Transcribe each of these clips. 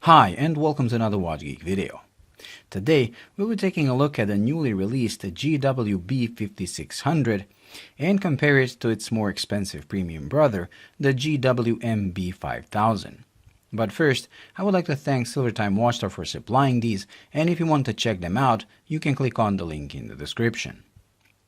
Hi and welcome to another Watch Geek video. Today we'll be taking a look at the newly released GW-B5600 and compare it to its more expensive premium brother, the GW-B5000. But first, I would like to thank Silvertime Watchtower for supplying these, and if you want to check them out, you can click on the link in the description.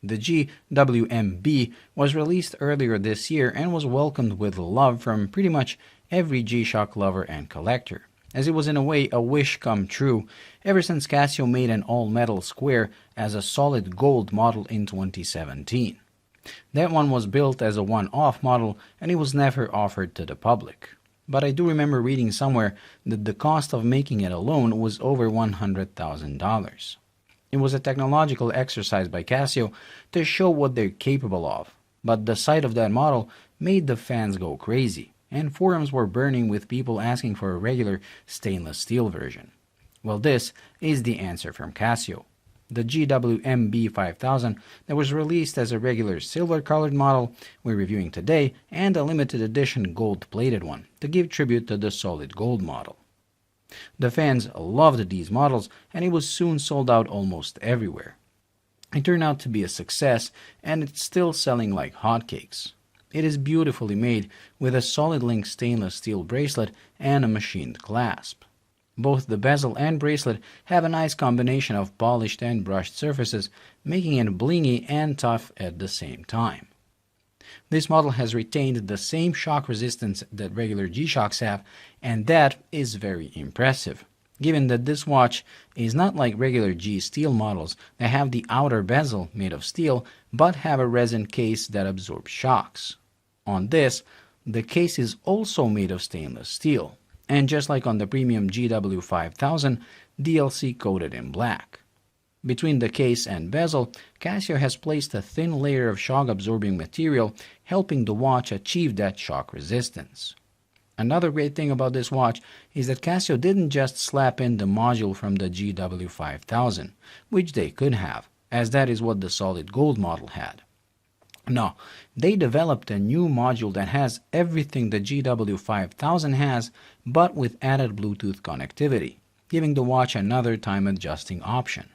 The GW-B was released earlier this year and was welcomed with love from pretty much every G-Shock lover and collector, as it was in a way a wish come true ever since Casio made an all-metal square as a solid gold model in 2017. That one was built as a one-off model and it was never offered to the public. But I do remember reading somewhere that the cost of making it alone was over $100,000. It was a technological exercise by Casio to show what they're capable of, but the sight of that model made the fans go crazy, and forums were burning with people asking for a regular stainless steel version. Well, this is the answer from Casio. The GW-B5000 that was released as a regular silver-colored model we're reviewing today, and a limited edition gold-plated one to give tribute to the solid gold model. The fans loved these models and it was soon sold out almost everywhere. It turned out to be a success and it's still selling like hotcakes. It is beautifully made with a solid link stainless steel bracelet and a machined clasp. Both the bezel and bracelet have a nice combination of polished and brushed surfaces, making it blingy and tough at the same time. This model has retained the same shock resistance that regular G-Shocks have, and that is very impressive, given that this watch is not like regular G-Steel models that have the outer bezel made of steel, but have a resin case that absorbs shocks. On this, the case is also made of stainless steel, and just like on the premium GW-5000, DLC coated in black. Between the case and bezel, Casio has placed a thin layer of shock-absorbing material, helping the watch achieve that shock resistance. Another great thing about this watch is that Casio didn't just slap in the module from the GW-5000, which they could have, as that is what the solid gold model had. No, they developed a new module that has everything the GW-5000 has, but with added Bluetooth connectivity, giving the watch another time-adjusting option.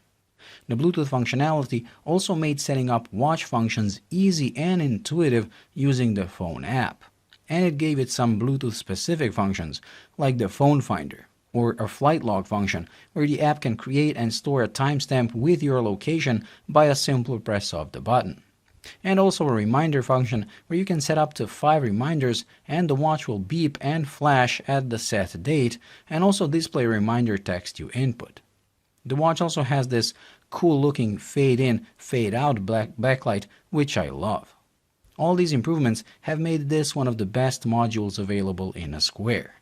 The Bluetooth functionality also made setting up watch functions easy and intuitive using the phone app, and it gave it some Bluetooth-specific functions like the phone finder or a flight log function where the app can create and store a timestamp with your location by a simple press of the button. And also a reminder function where you can set up to 5 reminders and the watch will beep and flash at the set date and also display a reminder text you input. The watch also has this cool looking fade in, fade out backlight, which I love. All these improvements have made this one of the best modules available in a square.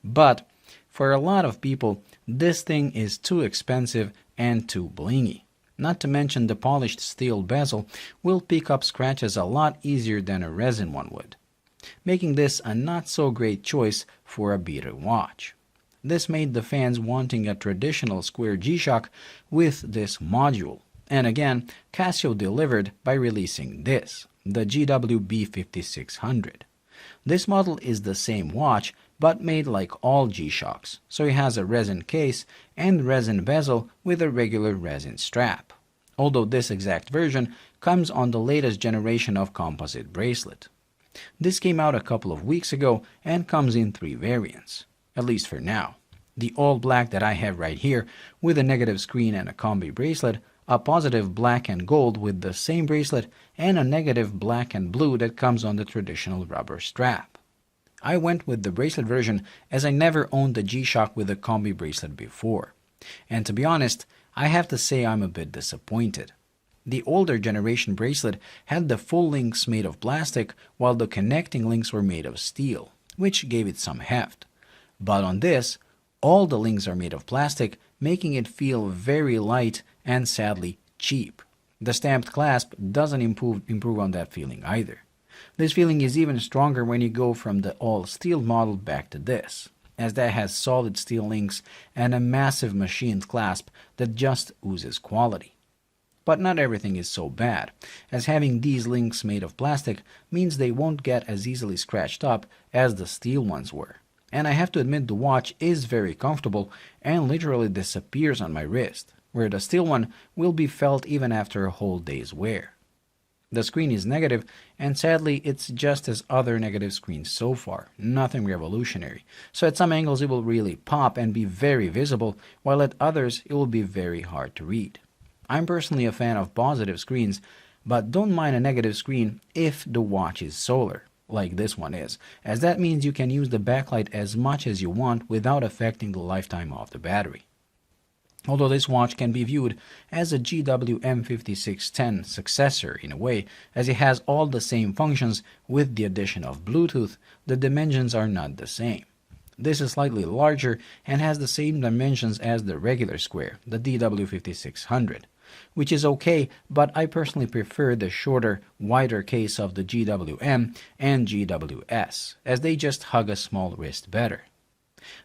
But for a lot of people, this thing is too expensive and too blingy. Not to mention the polished steel bezel will pick up scratches a lot easier than a resin one would, making this a not so great choice for a beater watch. This made the fans wanting a traditional square G-Shock with this module, and again, Casio delivered by releasing this, the GW-B5600. This model is the same watch, but made like all G-Shocks, so it has a resin case and resin bezel with a regular resin strap, although this exact version comes on the latest generation of composite bracelet. This came out a couple of weeks ago and comes in 3 variants, at least for now. The all black that I have right here with a negative screen and a combi bracelet, a positive black and gold with the same bracelet, and a negative black and blue that comes on the traditional rubber strap. I went with the bracelet version as I never owned the G-Shock with a combi bracelet before. And to be honest, I have to say I'm a bit disappointed. The older generation bracelet had the full links made of plastic while the connecting links were made of steel, which gave it some heft. But on this, all the links are made of plastic, making it feel very light and sadly cheap. The stamped clasp doesn't improve on that feeling either. This feeling is even stronger when you go from the all-steel model back to this, as that has solid steel links and a massive machined clasp that just oozes quality. But not everything is so bad, as having these links made of plastic means they won't get as easily scratched up as the steel ones were, And I have to admit the watch is very comfortable and literally disappears on my wrist, where the steel one will be felt even after a whole day's wear. The screen is negative, and sadly it's just as other negative screens so far, nothing revolutionary. So at some angles it will really pop and be very visible, while at others it will be very hard to read. I'm personally a fan of positive screens, but don't mind a negative screen if the watch is solar, like this one is, as that means you can use the backlight as much as you want without affecting the lifetime of the battery. Although this watch can be viewed as a GW-M5600 successor in a way, as it has all the same functions with the addition of Bluetooth, the dimensions are not the same. This is slightly larger and has the same dimensions as the regular square, the GW-5600, which is okay, but I personally prefer the shorter, wider case of the GW-M and GW-S, as they just hug a small wrist better.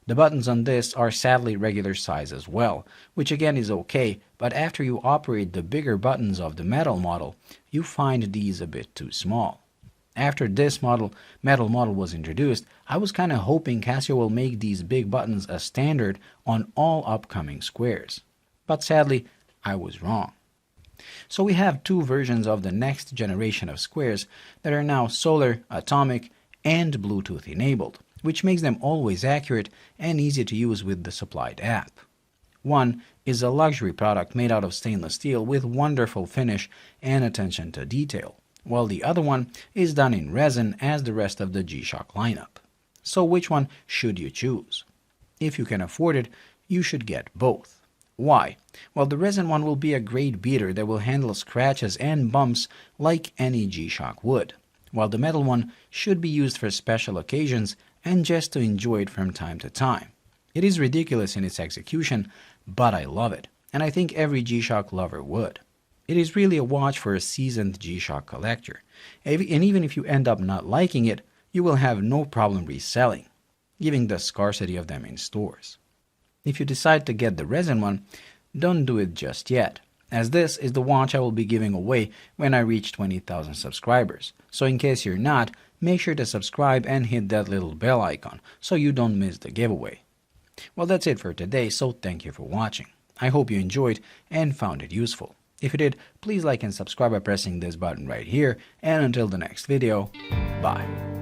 The buttons on this are sadly regular size as well, which again is okay, but after you operate the bigger buttons of the metal model, you find these a bit too small. After this metal model was introduced, I was kinda hoping Casio will make these big buttons a standard on all upcoming squares. But sadly, I was wrong. So we have two versions of the next generation of squares that are now solar, atomic, and Bluetooth enabled, which makes them always accurate and easy to use with the supplied app. One is a luxury product made out of stainless steel with wonderful finish and attention to detail, while the other one is done in resin as the rest of the G-Shock lineup. So which one should you choose? If you can afford it, you should get both. Why? Well, the resin one will be a great beater that will handle scratches and bumps like any G-Shock would, while the metal one should be used for special occasions and just to enjoy it from time to time. It is ridiculous in its execution, but I love it, and I think every G-Shock lover would. It is really a watch for a seasoned G-Shock collector, and even if you end up not liking it, you will have no problem reselling, given the scarcity of them in stores. If you decide to get the resin one, don't do it just yet, as this is the watch I will be giving away when I reach 20,000 subscribers. So in case you're not, make sure to subscribe and hit that little bell icon so you don't miss the giveaway. Well, that's it for today, so thank you for watching. I hope you enjoyed and found it useful. If you did, please like and subscribe by pressing this button right here, and until the next video, bye.